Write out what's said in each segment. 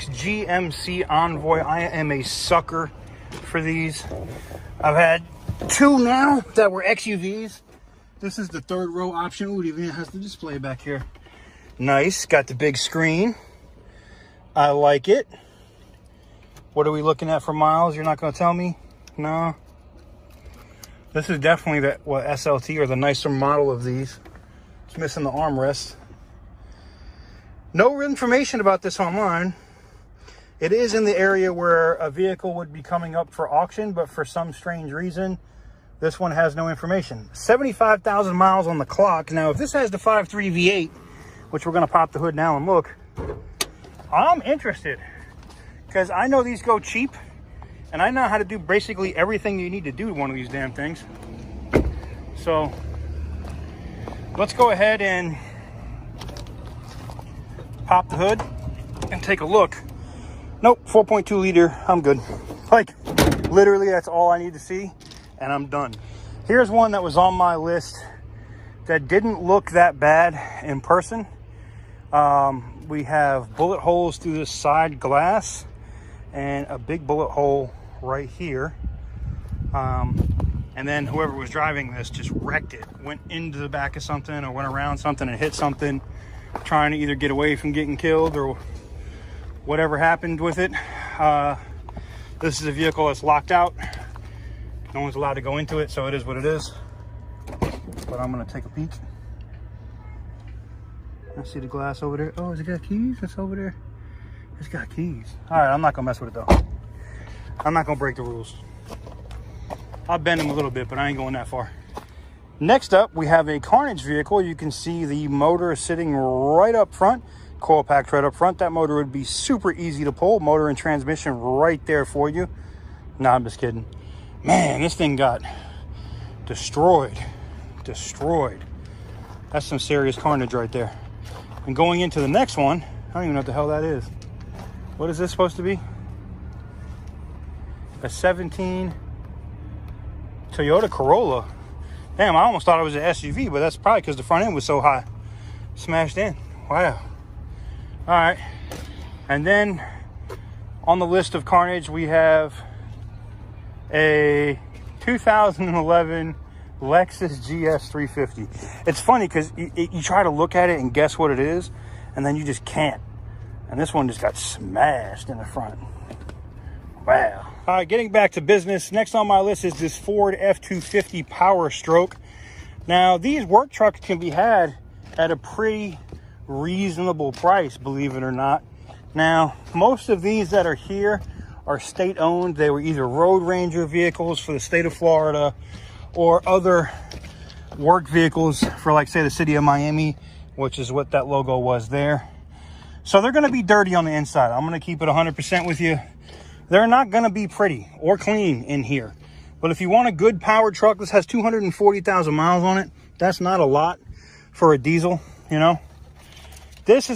GMC Envoy. I am a sucker for these. I've had two now that were XUVs. This is the third row option. Ooh, it even has the display back here. Nice. Got the big screen. I like it. What are we looking at for miles? You're not going to tell me? No. This is definitely the SLT or the nicer model of these. It's missing the armrest. No information about this online. It is in the area where a vehicle would be coming up for auction, but for some strange reason, this one has no information. 75,000 miles on the clock. Now, if this has the 5.3 V8, which we're going to pop the hood now and look, I'm interested because I know these go cheap and I know how to do basically everything you need to do to one of these damn things. So let's go ahead and pop the hood and take a look. Nope, 4.2 liter, I'm good. Like, literally, that's all I need to see, and I'm done. Here's one that was on my list that didn't look that bad in person. We have bullet holes through the side glass and a big bullet hole right here. And then whoever was driving this just wrecked it. Went into the back of something or went around something and hit something, trying to either get away from getting killed or whatever happened with it. This is a vehicle that's locked out. No one's allowed to go into it, so it is what it is. But I'm gonna take a peek. I see the glass over there. Oh, has it got keys? It's over there. It's got keys. All right, I'm not gonna mess with it though. I'm not gonna break the rules. I'll bend them a little bit, but I ain't going that far. Next up, we have a Carnage vehicle. You can see the motor sitting right up front. Coil packed right up front. That motor would be super easy to pull. Motor and transmission right there for you. No, I'm just kidding. Man, this thing got destroyed. Destroyed. That's some serious carnage right there. And going into the next one, I don't even know what the hell that is. What is this supposed to be? A 17 Toyota Corolla. Damn, I almost thought it was an SUV, but that's probably because the front end was so high. Smashed in. Wow. All right. And then on the list of carnage, we have a 2011 Lexus GS 350. It's funny because you try to look at it and guess what it is, and then you just can't. And this one just got smashed in the front. Wow. All right, getting back to business. Next on my list is this Ford F-250 Power Stroke. Now, these work trucks can be had at a pretty reasonable price, believe it or not. Now, most of these that are here are state-owned. They were either Road Ranger vehicles for the state of Florida or other work vehicles for, like, say, the city of Miami, which is what that logo was there. So they're going to be dirty on the inside. I'm going to keep it 100% with you. They're not going to be pretty or clean in here. But if you want a good power truck, this has 240,000 miles on it. That's not a lot for a diesel, you know. This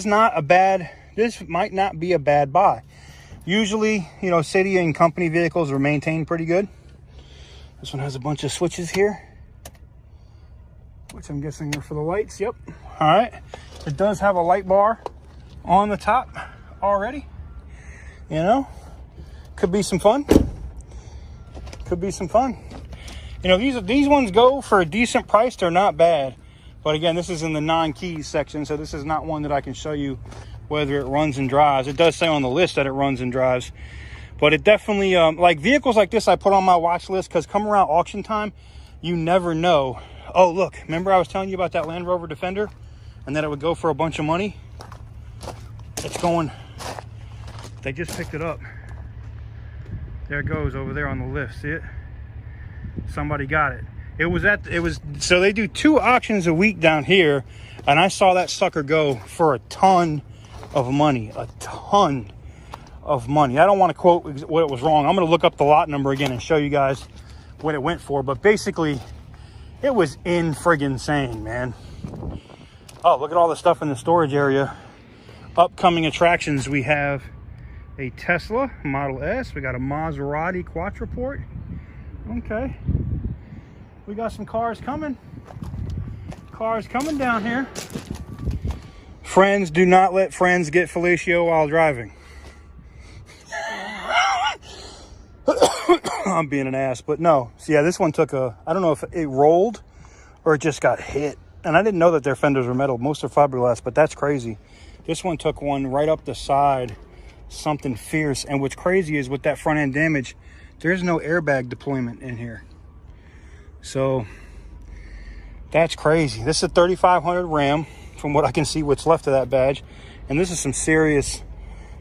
might not be a bad buy. Usually, you know, city and company vehicles are maintained pretty good. This one has a bunch of switches here, which I'm guessing are for the lights. Yep. All right. It does have a light bar on the top already. You know, could be some fun. Could be some fun. You know, these ones go for a decent price. They're not bad. But again, this is in the non-keys section, so this is not one that I can show you whether it runs and drives. It does say on the list that it runs and drives. But it definitely, like vehicles like this, I put on my watch list because come around auction time, you never know. Oh, look, remember I was telling you about that Land Rover Defender and that it would go for a bunch of money? It's going, they just picked it up. There it goes over there on the lift. See it? Somebody got it. So they do 2 auctions a week down here, and I saw that sucker go for a ton of money. A ton of money. I don't want to quote what it was wrong. I'm going to look up the lot number again and show you guys what it went for. But basically, it was in friggin' insane, man. Oh, look at all the stuff in the storage area. Upcoming attractions, we have a Tesla Model S. We got a Maserati Quattraport. Okay. We got some cars coming. Cars coming down here. Friends, do not let friends get fellatio while driving. I'm being an ass, but no. So yeah, this one took a, I don't know if it rolled or it just got hit. And I didn't know that their fenders were metal. Most are fiberglass, but that's crazy. This one took one right up the side, something fierce. And what's crazy is with that front end damage, there's no airbag deployment in here. So that's crazy. This is a 3500 Ram, from what I can see what's left of that badge. And this is some serious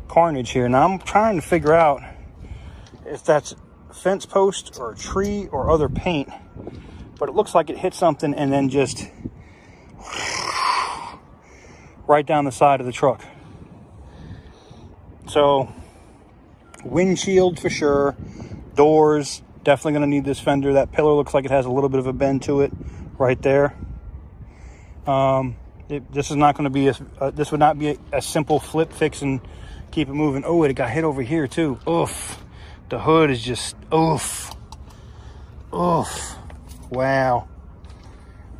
carnage here. Now I'm trying to figure out if that's fence post or a tree or other paint, but it looks like it hit something and then just right down the side of the truck. So windshield for sure, doors, definitely going to need this fender. That pillar looks like it has a little bit of a bend to it right there. This is not going to be this would not be a simple flip, fix, and keep it moving. Oh, it got hit over here too. Oof. The hood is just oof. Oof. Wow.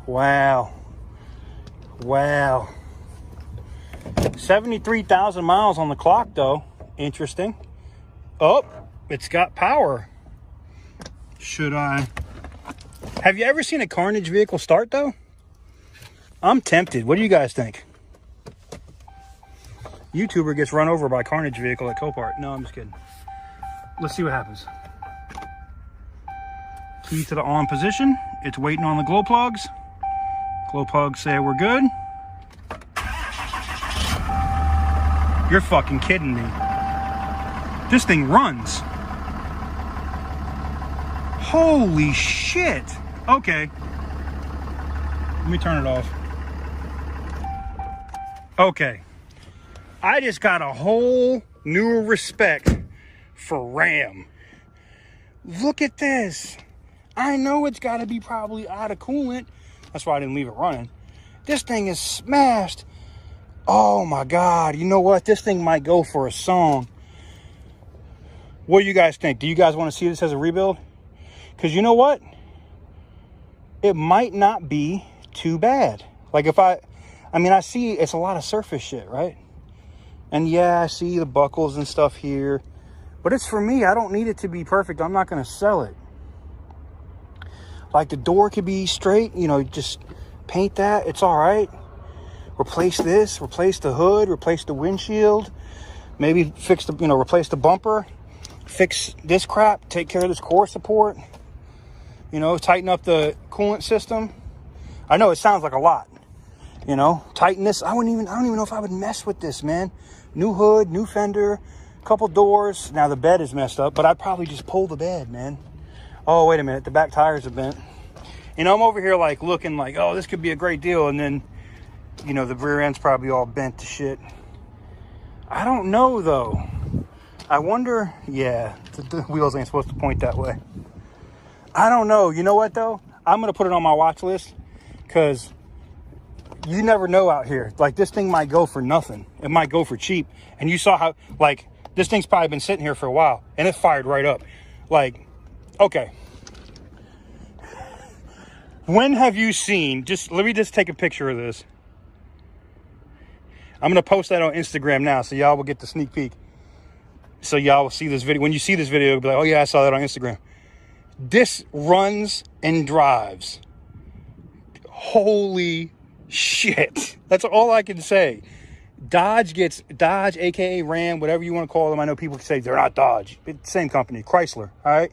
Wow. Wow. 73,000 miles on the clock though. Interesting. Oh, it's got power. Should I? Have you ever seen a carnage vehicle start though? I'm tempted. What do you guys think? YouTuber gets run over by carnage vehicle at Copart. No, I'm just kidding. Let's see what happens. Key to the on position. It's waiting on the glow plugs. Glow plugs say we're good. You're fucking kidding me. This thing runs. Holy shit. Okay. Let me turn it off. Okay. I just got a whole new respect for Ram. Look at this. I know it's got to be probably out of coolant. That's why I didn't leave it running. This thing is smashed. Oh my God. You know what? This thing might go for a song. What do you guys think? Do you guys want to see this as a rebuild? Because you know what? It might not be too bad. Like if I mean, I see it's a lot of surface shit, right? And yeah, I see the buckles and stuff here. But it's for me. I don't need it to be perfect. I'm not going to sell it. Like the door could be straight, you know, just paint that. It's all right. Replace this, replace the hood, replace the windshield. Maybe fix the, you know, replace the bumper. Fix this crap. Take care of this core support. You know, tighten up the coolant system. I know it sounds like a lot. You know, tighten this. I don't even know if I would mess with this, man. New hood, new fender, couple doors. Now the bed is messed up, but I'd probably just pull the bed, man. Oh, wait a minute. The back tires are bent. You know, I'm over here like looking like, oh, this could be a great deal. And then, you know, the rear end's probably all bent to shit. I don't know, though. I wonder, yeah, the wheels ain't supposed to point that way. I don't know. You know what, though? I'm going to put it on my watch list because you never know out here. Like, this thing might go for nothing. It might go for cheap. And you saw how, like, this thing's probably been sitting here for a while. And it fired right up. Like, okay. When have you seen, let me just take a picture of this. I'm going to post that on Instagram now so y'all will get the sneak peek. So y'all will see this video. When you see this video, you'll be like, oh yeah, I saw that on Instagram. This runs and drives. Holy shit. That's all I can say. Dodge, aka Ram, whatever you want to call them. I know people say they're not Dodge. It's the same company, Chrysler, all right?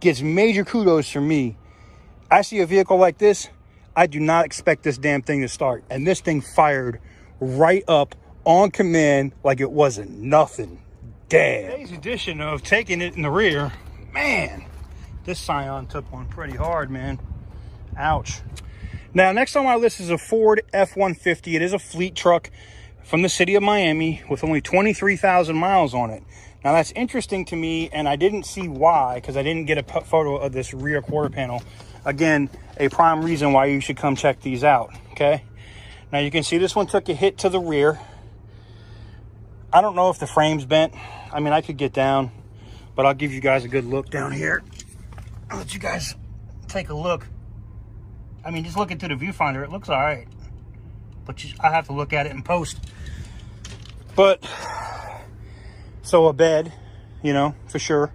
Gets major kudos from me. I see a vehicle like this, I do not expect this damn thing to start. And this thing fired right up on command like it wasn't nothing. Damn. Today's edition of taking it in the rear, man, this Scion took one pretty hard, man. Ouch. Now, next on my list is a Ford F-150. It is a fleet truck from the city of Miami with only 23,000 miles on it. Now, that's interesting to me, and I didn't see why because I didn't get a photo of this rear quarter panel. Again, a prime reason why you should come check these out, okay? Now, you can see this one took a hit to the rear. I don't know if the frame's bent. I mean, I could get down, but I'll give you guys a good look down here. I'll let you guys take a look. I mean, just looking through the viewfinder, it looks all right. But I have to look at it in post. But, so a bed, you know, for sure.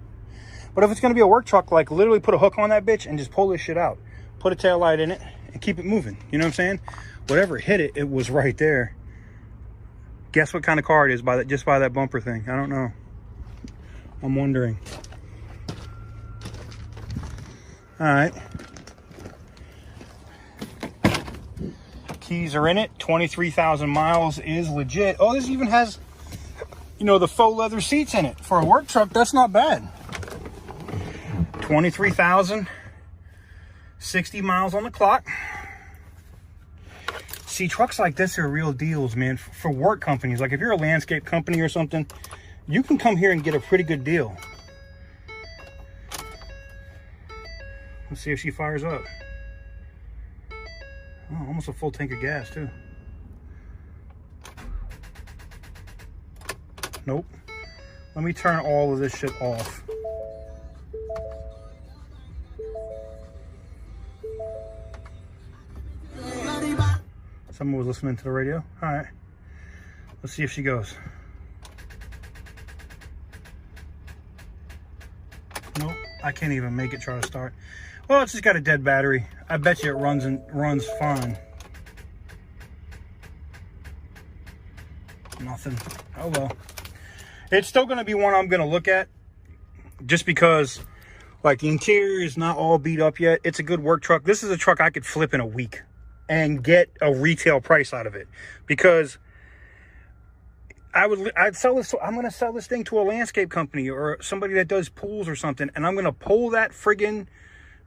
But if it's going to be a work truck, like literally put a hook on that bitch and just pull this shit out. Put a tail light in it and keep it moving. You know what I'm saying? Whatever hit it, it was right there. Guess what kind of car it is by that, just by that bumper thing? I don't know. I'm wondering. All right. Keys are in it. 23,000 miles is legit. Oh, this even has, you know, the faux leather seats in it. For a work truck, that's not bad. 23,000. 60 miles on the clock. See, trucks like this are real deals, man, for work companies. Like if you're a landscape company or something, you can come here and get a pretty good deal. Let's see if she fires up. Oh, almost a full tank of gas too. Nope. Let me turn all of this shit off. Someone was listening to the radio. All right. Let's see if she goes. Nope. I can't even make it try to start. Well, it's just got a dead battery. I bet you it runs fine. Nothing. Oh well. It's still going to be one I'm going to look at. Just because, like, the interior is not all beat up yet. It's a good work truck. This is a truck I could flip in a week and get a retail price out of it, because I'd sell this. I'm going to sell this thing to a landscape company or somebody that does pools or something, and I'm going to pull that friggin'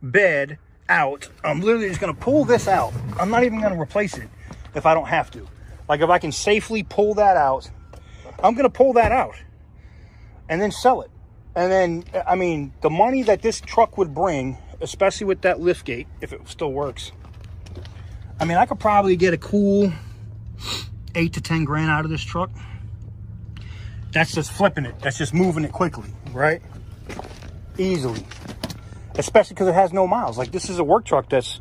bed out. I'm literally just going to pull this out. I'm not even going to replace it if I don't have to. Like, if I can safely pull that out, I'm going to pull that out and then sell it. And then, I mean, the money that this truck would bring, especially with that lift gate, if it still works, I mean, I could probably get a cool 8 to 10 grand out of this truck. That's just flipping it. That's just moving it quickly, right? Easily. Especially because it has no miles. Like, this is a work truck it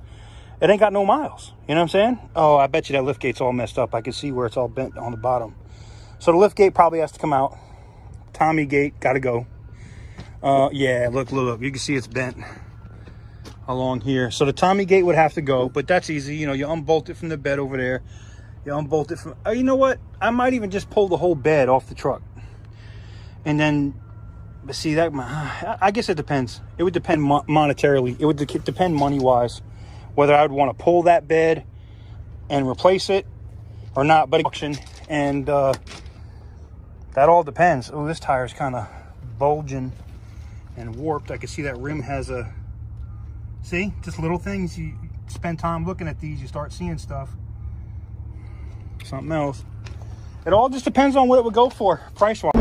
ain't got no miles. You know what I'm saying? Oh, I bet you that lift gate's all messed up. I can see where it's all bent on the bottom. So the lift gate probably has to come out. Tommy gate, gotta go. Yeah, look. You can see it's bent along here. So the Tommy gate would have to go, but that's easy. You know, you unbolt it from the bed over there. You unbolt it from... Oh, you know what? I might even just pull the whole bed off the truck. And then... But see, that... I guess it depends. It would depend monetarily. It would depend money-wise. Whether I would want to pull that bed and replace it or not. But auction. And that all depends. Oh, this tire's kind of bulging and warped. I can see that rim has a... See, just little things. You spend time looking at these, you start seeing stuff. Something else. It all just depends on what it would go for, price-wise.